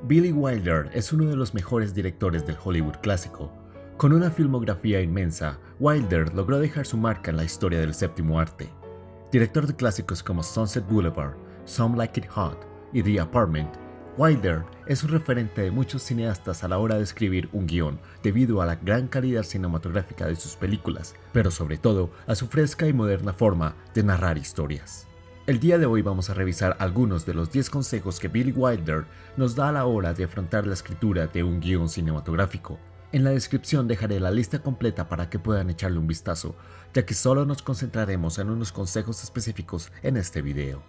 Billy Wilder es uno de los mejores directores del Hollywood clásico. Con una filmografía inmensa, Wilder logró dejar su marca en la historia del séptimo arte. Director de clásicos como Sunset Boulevard, Some Like It Hot y The Apartment, Wilder es un referente de muchos cineastas a la hora de escribir un guión debido a la gran calidad cinematográfica de sus películas, pero sobre todo a su fresca y moderna forma de narrar historias. El día de hoy vamos a revisar algunos de los 10 consejos que Billy Wilder nos da a la hora de afrontar la escritura de un guión cinematográfico. En la descripción dejaré la lista completa para que puedan echarle un vistazo, ya que solo nos concentraremos en unos consejos específicos en este video.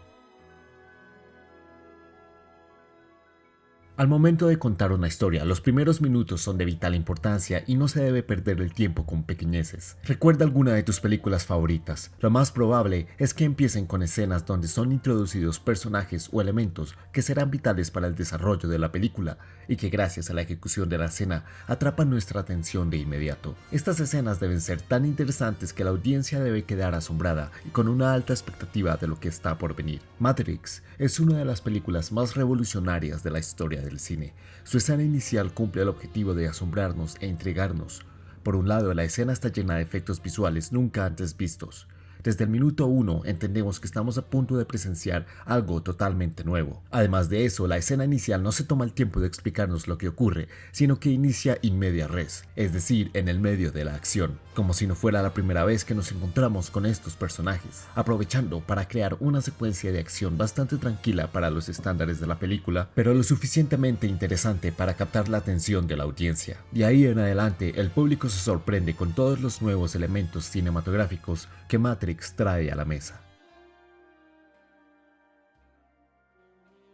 Al momento de contar una historia, los primeros minutos son de vital importancia y no se debe perder el tiempo con pequeñeces. Recuerda alguna de tus películas favoritas. Lo más probable es que empiecen con escenas donde son introducidos personajes o elementos que serán vitales para el desarrollo de la película y que gracias a la ejecución de la escena atrapan nuestra atención de inmediato. Estas escenas deben ser tan interesantes que la audiencia debe quedar asombrada y con una alta expectativa de lo que está por venir. Matrix es una de las películas más revolucionarias de la historia del cine. Su escena inicial cumple el objetivo de asombrarnos e intrigarnos. Por un lado, la escena está llena de efectos visuales nunca antes vistos. Desde el minuto 1 entendemos que estamos a punto de presenciar algo totalmente nuevo. Además de eso, la escena inicial no se toma el tiempo de explicarnos lo que ocurre, sino que inicia in media res, es decir, en el medio de la acción, como si no fuera la primera vez que nos encontramos con estos personajes, aprovechando para crear una secuencia de acción bastante tranquila para los estándares de la película, pero lo suficientemente interesante para captar la atención de la audiencia. De ahí en adelante, el público se sorprende con todos los nuevos elementos cinematográficos que Matrix trae a la mesa.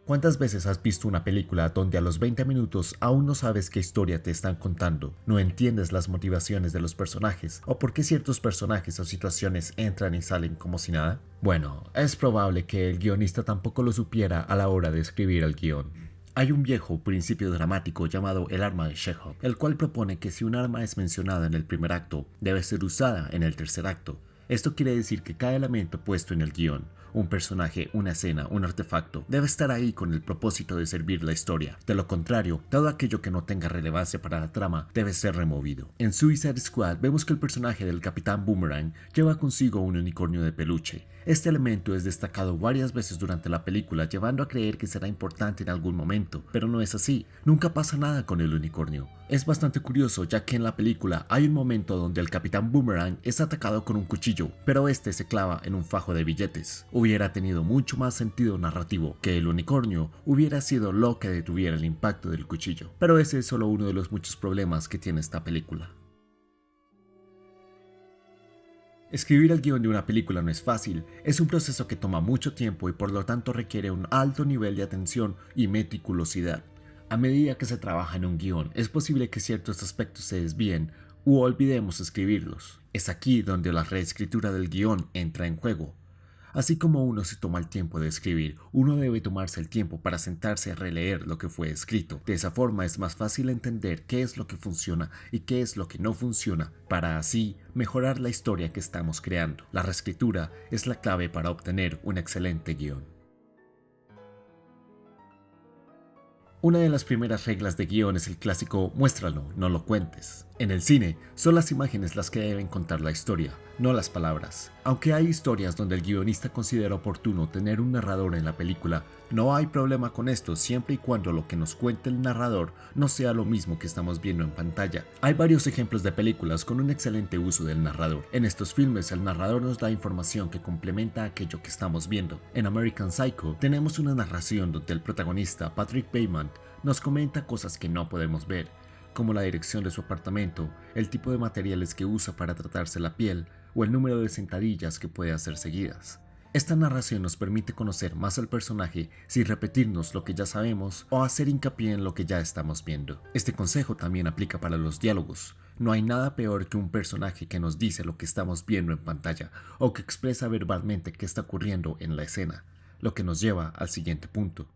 ¿Cuántas veces has visto una película donde a los 20 minutos aún no sabes qué historia te están contando, no entiendes las motivaciones de los personajes o por qué ciertos personajes o situaciones entran y salen como si nada? Bueno, es probable que el guionista tampoco lo supiera a la hora de escribir el guión. Hay un viejo principio dramático llamado el arma de Chekhov, el cual propone que si un arma es mencionada en el primer acto, debe ser usada en el tercer acto. Esto quiere decir que cada elemento puesto en el guión, un personaje, una escena, un artefacto, debe estar ahí con el propósito de servir la historia. De lo contrario, todo aquello que no tenga relevancia para la trama debe ser removido. En Suicide Squad vemos que el personaje del Capitán Boomerang lleva consigo un unicornio de peluche. Este elemento es destacado varias veces durante la película, llevando a creer que será importante en algún momento, pero no es así. Nunca pasa nada con el unicornio. Es bastante curioso, ya que en la película hay un momento donde el Capitán Boomerang es atacado con un cuchillo, pero este se clava en un fajo de billetes. Hubiera tenido mucho más sentido narrativo que el unicornio hubiera sido lo que detuviera el impacto del cuchillo. Pero ese es solo uno de los muchos problemas que tiene esta película. Escribir el guión de una película no es fácil, es un proceso que toma mucho tiempo y por lo tanto requiere un alto nivel de atención y meticulosidad. A medida que se trabaja en un guión, es posible que ciertos aspectos se desvíen u olvidemos escribirlos. Es aquí donde la reescritura del guión entra en juego. Así como uno se toma el tiempo de escribir, uno debe tomarse el tiempo para sentarse a releer lo que fue escrito. De esa forma es más fácil entender qué es lo que funciona y qué es lo que no funciona, para así mejorar la historia que estamos creando. La reescritura es la clave para obtener un excelente guión. Una de las primeras reglas de guión es el clásico "muéstralo, no lo cuentes". En el cine, son las imágenes las que deben contar la historia, no las palabras. Aunque hay historias donde el guionista considera oportuno tener un narrador en la película, no hay problema con esto siempre y cuando lo que nos cuente el narrador no sea lo mismo que estamos viendo en pantalla. Hay varios ejemplos de películas con un excelente uso del narrador. En estos filmes, el narrador nos da información que complementa aquello que estamos viendo. En American Psycho, tenemos una narración donde el protagonista, Patrick Bateman, nos comenta cosas que no podemos ver, como la dirección de su apartamento, el tipo de materiales que usa para tratarse la piel o el número de sentadillas que puede hacer seguidas. Esta narración nos permite conocer más al personaje sin repetirnos lo que ya sabemos o hacer hincapié en lo que ya estamos viendo. Este consejo también aplica para los diálogos. No hay nada peor que un personaje que nos dice lo que estamos viendo en pantalla o que expresa verbalmente qué está ocurriendo en la escena, lo que nos lleva al siguiente punto.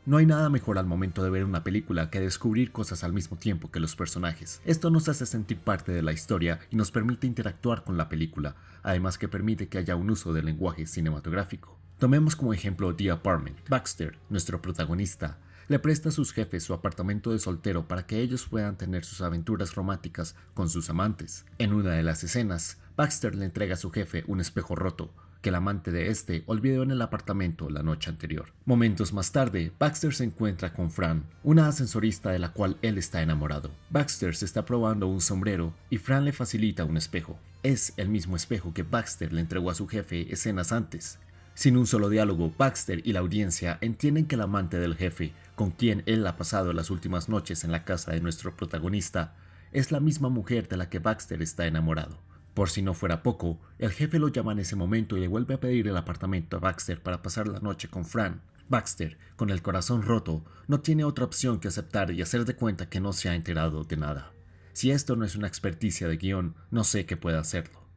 No hay nada mejor al momento de ver una película que descubrir cosas al mismo tiempo que los personajes. Esto nos hace sentir parte de la historia y nos permite interactuar con la película, además que permite que haya un uso del lenguaje cinematográfico. Tomemos como ejemplo The Apartment. Baxter, nuestro protagonista, le presta a sus jefes su apartamento de soltero para que ellos puedan tener sus aventuras románticas con sus amantes. En una de las escenas, Baxter le entrega a su jefe un espejo roto, que el amante de este olvidó en el apartamento la noche anterior. Momentos más tarde, Baxter se encuentra con Fran, una ascensorista de la cual él está enamorado. Baxter se está probando un sombrero y Fran le facilita un espejo. Es el mismo espejo que Baxter le entregó a su jefe escenas antes. Sin un solo diálogo, Baxter y la audiencia entienden que el amante del jefe, con quien él ha pasado las últimas noches en la casa de nuestro protagonista, es la misma mujer de la que Baxter está enamorado. Por si no fuera poco, el jefe lo llama en ese momento y le vuelve a pedir el apartamento a Baxter para pasar la noche con Fran. Baxter, con el corazón roto, no tiene otra opción que aceptar y hacer de cuenta que no se ha enterado de nada. Si esto no es una experticia de guión, no sé qué puede hacerlo.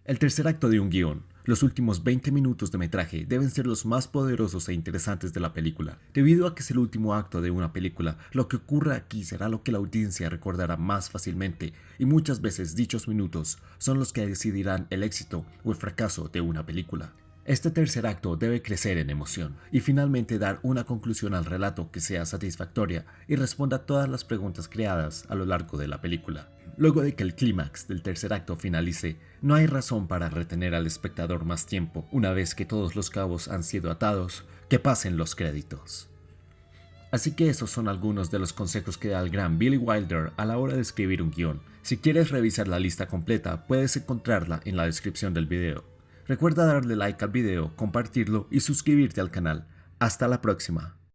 El tercer acto de un guión. Los últimos 20 minutos de metraje deben ser los más poderosos e interesantes de la película. Debido a que es el último acto de una película, lo que ocurra aquí será lo que la audiencia recordará más fácilmente, y muchas veces dichos minutos son los que decidirán el éxito o el fracaso de una película. Este tercer acto debe crecer en emoción y finalmente dar una conclusión al relato que sea satisfactoria y responda a todas las preguntas creadas a lo largo de la película. Luego de que el clímax del tercer acto finalice, no hay razón para retener al espectador más tiempo. Una vez que todos los cabos han sido atados, que pasen los créditos. Así que esos son algunos de los consejos que da el gran Billy Wilder a la hora de escribir un guión. Si quieres revisar la lista completa, puedes encontrarla en la descripción del video. Recuerda darle like al video, compartirlo y suscribirte al canal. Hasta la próxima.